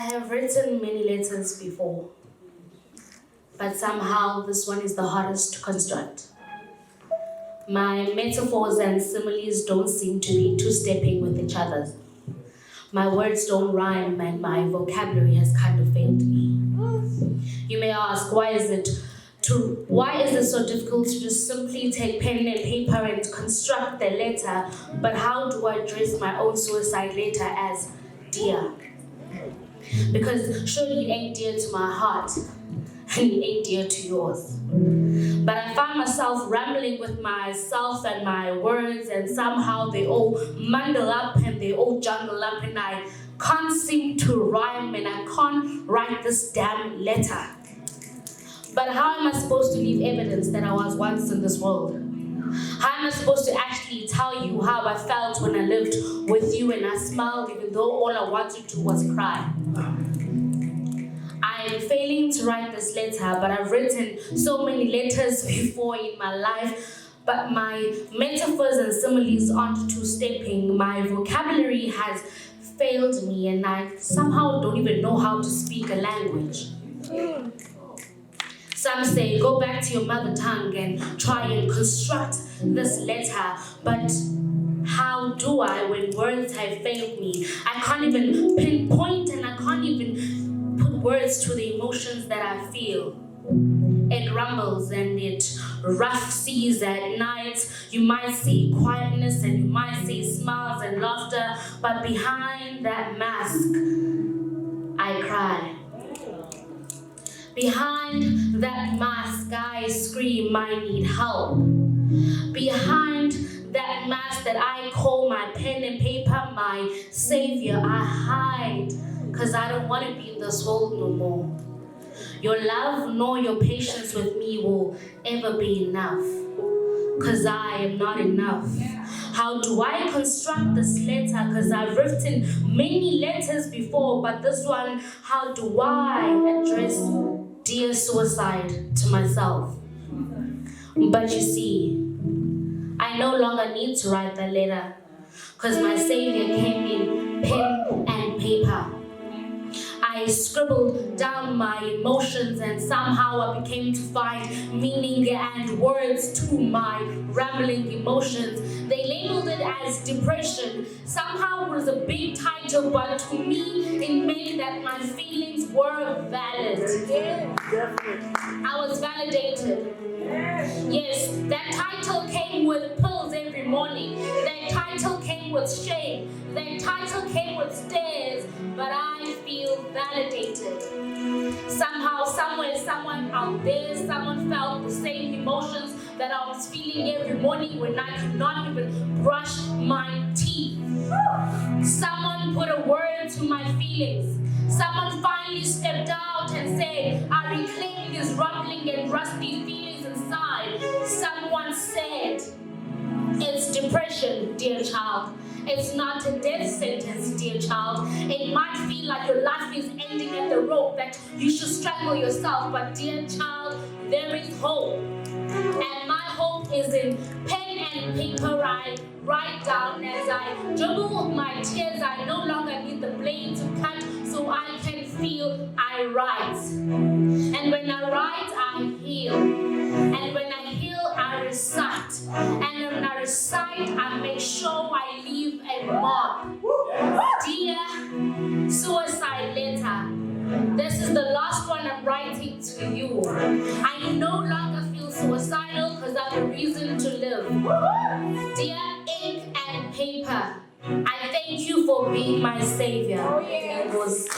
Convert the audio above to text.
I have written many letters before, but somehow this one is the hardest to construct. My metaphors and similes don't seem to be two-stepping with each other. My words don't rhyme and my vocabulary has kind of failed me. You may ask, why is it so difficult to just simply take pen and paper and construct the letter, but how do I address my own suicide letter as dear? Because surely it ain't dear to my heart, and it ain't dear to yours. But I find myself rambling with myself and my words, and somehow they all muddle up and they all jungle up, and I can't seem to rhyme and I can't write this damn letter. But how am I supposed to leave evidence that I was once in this world? How am I supposed to actually tell you how I felt when I lived with you and I smiled even though all I wanted to was cry? I'm failing to write this letter, but I've written so many letters before in my life, but my metaphors and similes aren't two-stepping. My vocabulary has failed me and I somehow don't even know how to speak a language. Some say, go back to your mother tongue and try and construct this letter, but how do I when words have failed me? I can't even pinpoint and I can't even put words to the emotions that I feel. It rumbles and it rough seas at night. You might see quietness and you might see smiles and laughter, but behind that mask, I cry. Behind that mask, I scream, I need help. Behind that mask that I call my pen and paper, my savior, I hide, because I don't want to be in this world no more. Your love nor your patience with me will ever be enough, because I am not enough. How do I construct this letter? Because I've written many letters before, but this one, how do I address dear suicide to myself? But you see, I no longer need to write that letter, because my savior came in pen and paper. I scribbled down my emotions and somehow I became to find meaning and words to my rambling emotions. They labeled it as depression. Somehow it was a big title, but to me it meant that my feelings were valid. I was validated. Yes, that title came with pills every morning. That title came with shame. That title came with stares, but I feel validated. Somehow, somewhere, someone out there, someone felt the same emotions that I was feeling every morning when I could not even brush my teeth. Someone put a word to my feelings. Someone finally stepped out and said, I reclaim these rumbling and rusty feelings inside. Someone said, it's depression, dear child. It's not a death sentence, dear child. It might feel like your life is ending at the rope, that you should strangle yourself, but dear child, there is hope. And my hope is in pen and paper. I write down as I dribble my tears. I no longer need the blade to cut, so I can feel I write. And when I write, I heal. And when I heal, I recite. And when I recite, I make sure I leave a mark. Dear suicide letter, this is the last one I'm writing to you. I no longer feel suicidal because I have a reason to live. Dear ink and paper, I thank you for being my savior. It was